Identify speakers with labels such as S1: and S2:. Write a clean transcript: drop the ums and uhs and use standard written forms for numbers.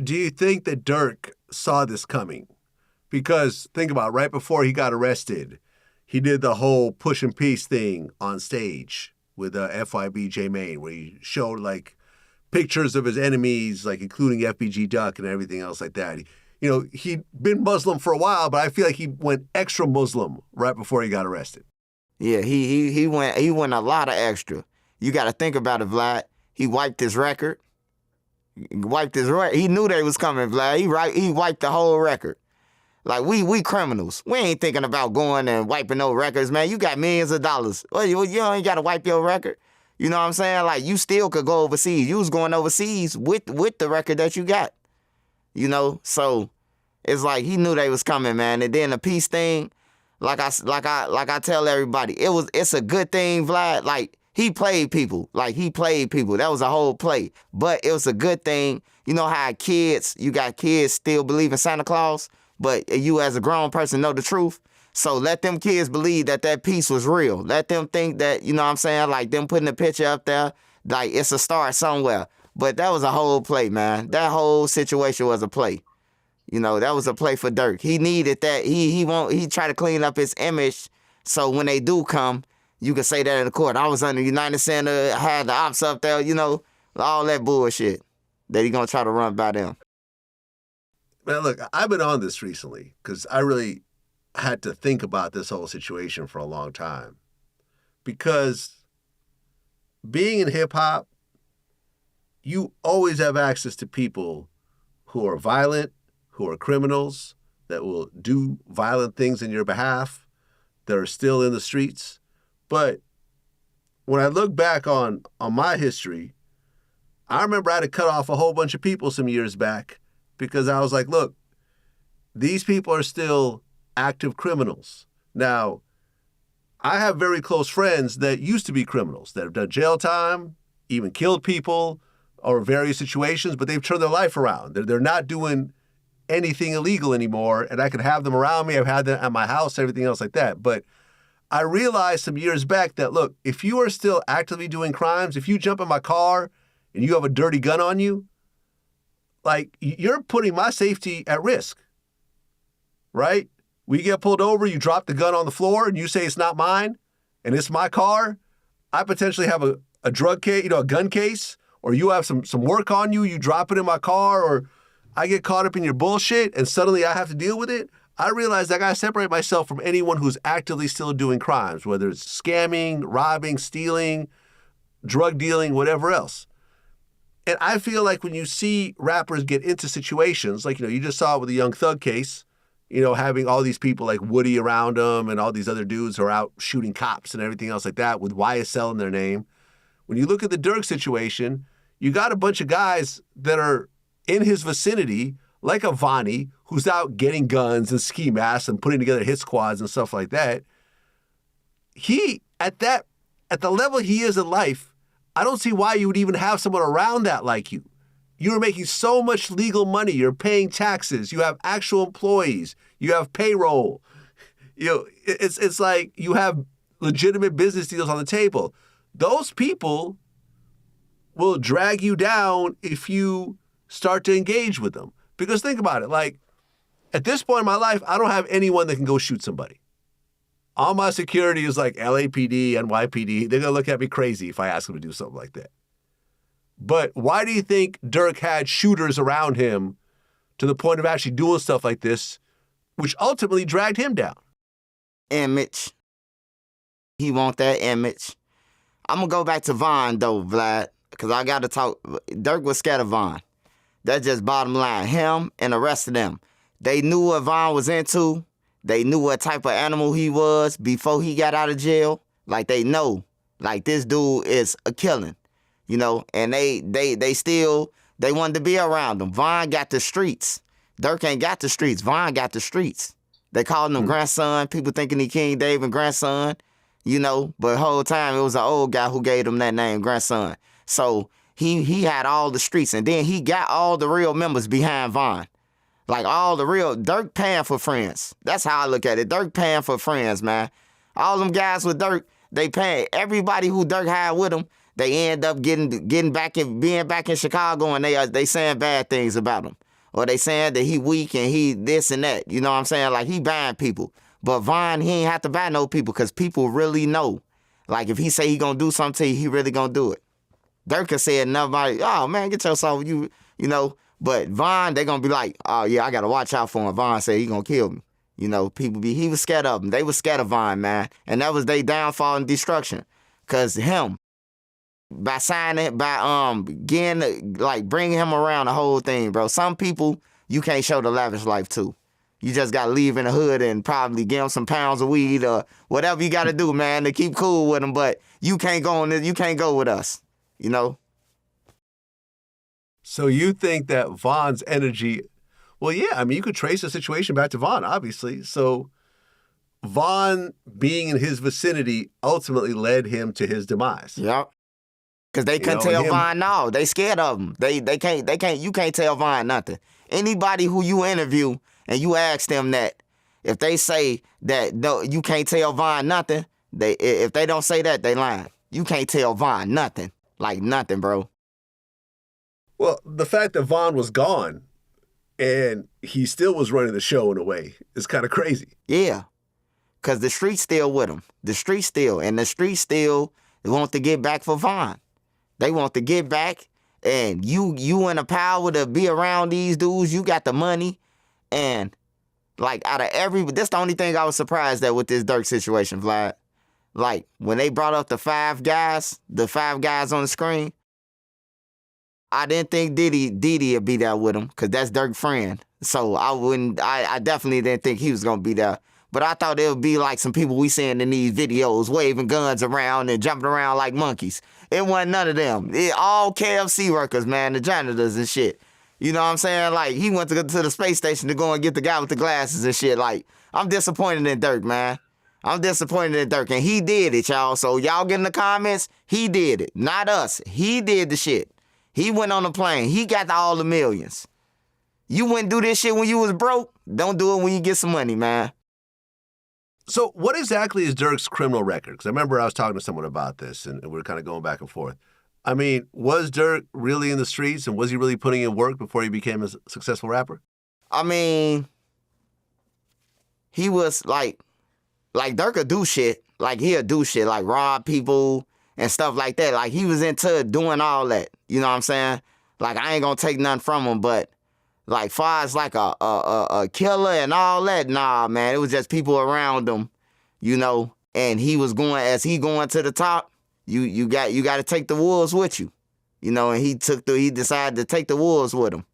S1: do you think that Durk saw this coming? Because think about it, right before he got arrested, he did the whole push and peace thing on stage with FYB J Main, where he showed like pictures of his enemies, like including FBG Duck and everything else like that. He'd been Muslim for a while, but I feel like he went extra Muslim right before he got arrested.
S2: Yeah, he went a lot of extra. You got to think about it, Vlad. He wiped his record. He knew they was coming, Vlad. He wiped the whole record. Like, we criminals. We ain't thinking about going and wiping no records, man. You got millions of dollars. Well, you ain't got to wipe your record. You know what I'm saying? Like, you still could go overseas. You was going overseas with the record that you got. So it's like he knew they was coming, man. And then the peace thing, like I tell everybody, it's a good thing, Vlad. Like, he played people. That was a whole play. But it was a good thing. You know how you got kids still believe in Santa Claus, but you as a grown person know the truth. So let them kids believe that peace was real. Let them think that, you know what I'm saying, like them putting a picture up there, like it's a start somewhere. But that was a whole play, man. That whole situation was a play. That was a play for Durk. He needed that. He tried to clean up his image so when they do come, you can say that in the court. I was under United Center, I had the ops up there, all that bullshit that he gonna try to run by them.
S1: Man, look, I've been on this recently because I really had to think about this whole situation for a long time. Because being in hip-hop, you always have access to people who are violent, who are criminals, that will do violent things in your behalf, that are still in the streets. But when I look back on my history, I remember I had to cut off a whole bunch of people some years back because I was like, look, these people are still active criminals. Now, I have very close friends that used to be criminals, that have done jail time, even killed people, or various situations, but they've turned their life around. They're not doing anything illegal anymore, and I could have them around me. I've had them at my house, everything else like that. But I realized some years back that, look, if you are still actively doing crimes, if you jump in my car and you have a dirty gun on you, like, you're putting my safety at risk, right? We get pulled over, you drop the gun on the floor, and you say it's not mine, and it's my car. I potentially have a drug case, a gun case, or you have some work on you, you drop it in my car, or I get caught up in your bullshit, and suddenly I have to deal with it. I realized I got to separate myself from anyone who's actively still doing crimes, whether it's scamming, robbing, stealing, drug dealing, whatever else. And I feel like when you see rappers get into situations, like, you just saw with the Young Thug case, having all these people like Woody around them and all these other dudes who are out shooting cops and everything else like that with YSL in their name. When you look at the Durk situation, you got a bunch of guys that are in his vicinity, like a Vonnie, who's out getting guns and ski masks and putting together hit squads and stuff like that. He, at the level he is in life, I don't see why you would even have someone around that like you. You're making so much legal money. You're paying taxes. You have actual employees. You have payroll. It's like you have legitimate business deals on the table. Those people will drag you down if you start to engage with them. Because think about it. Like, at this point in my life, I don't have anyone that can go shoot somebody. All my security is like LAPD, NYPD. They're going to look at me crazy if I ask them to do something like that. But why do you think Durk had shooters around him to the point of actually doing stuff like this, which ultimately dragged him down?
S2: Image. He want that image. I'm going to go back to Von, though, Vlad, because I got to talk. Durk was scared of Von. That's just bottom line. Him and the rest of them. They knew what Von was into. They knew what type of animal he was before he got out of jail. Like, they know, like, this dude is a killing, and they wanted to be around him. Von got the streets. Durk ain't got the streets. Von got the streets. They called him grandson. People thinking he King David grandson, but the whole time it was an old guy who gave him that name, grandson. So he had all the streets, and then he got all the real members behind Von. Like, all the real, Durk paying for friends. That's how I look at it. Durk paying for friends, man. All them guys with Durk, they pay. Everybody who Durk had with him, they end up being back in Chicago, and they saying bad things about him. or they saying that he weak and he this and that. You know what I'm saying? Like, he buying people. But Von, he ain't have to buy no people because people really know. Like, if he say he gonna do something to you, he really gonna do it. Durk said nobody, oh, man, get yourself, you know. But Von, they gonna be like, oh, yeah, I gotta watch out for him. Von said he gonna kill me. You know, he was scared of him. They was scared of Von, man. And that was their downfall and destruction. Because him, by signing, by getting, like, bringing him around the whole thing, bro. Some people, you can't show the lavish life to. You just got to leave in the hood and probably give them some pounds of weed or whatever you got to do, man, to keep cool with them. But you can't go on this. You can't go with us, you know?
S1: So you think that Von's energy, well, yeah, I mean, you could trace the situation back to Von, obviously. So Von being in his vicinity ultimately led him to his demise.
S2: Yep. Because they couldn't tell Von no. They scared of him. They can't, you can't tell Von nothing. Anybody who you interview and you ask them that, if they say that no, you can't tell Von nothing, if they don't say that, they lying. You can't tell Von nothing. Like nothing, bro.
S1: Well, the fact that Von was gone and he still was running the show in a way is kind of crazy.
S2: Yeah. Because the street's still with him. The street still want to get back for Von. They want to get back, and you in the power to be around these dudes. You got the money, and like out of this the only thing I was surprised at with this Durk situation, Vlad. Like when they brought up the five guys on the screen, I didn't think Diddy would be there with him because that's Durk's friend. So I definitely didn't think he was gonna be there. But I thought it would be like some people we seeing in these videos waving guns around and jumping around like monkeys. It wasn't none of them. All KFC workers, man, the janitors and shit. You know what I'm saying? Like, he went to the space station to go and get the guy with the glasses and shit. Like, I'm disappointed in Durk, man. I'm disappointed in Durk. And he did it, y'all. So y'all get in the comments, he did it. Not us. He did the shit. He went on the plane. He got all the millions. You wouldn't do this shit when you was broke. Don't do it when you get some money, man.
S1: So what exactly is Durk's criminal record? Because I remember I was talking to someone about this, and we were kind of going back and forth. I mean, was Durk really in the streets, and was he really putting in work before he became a successful rapper?
S2: I mean, he was like Durk would do shit. Like, he'll do shit, like rob people and stuff like that. Like, he was into doing all that. You know what I'm saying? Like, I ain't gonna take nothing from him, but like, far as like a killer and all that, nah, man. It was just people around him, you know. And he was going to the top. You got to take the wolves with you, you know. And he decided to take the wolves with him.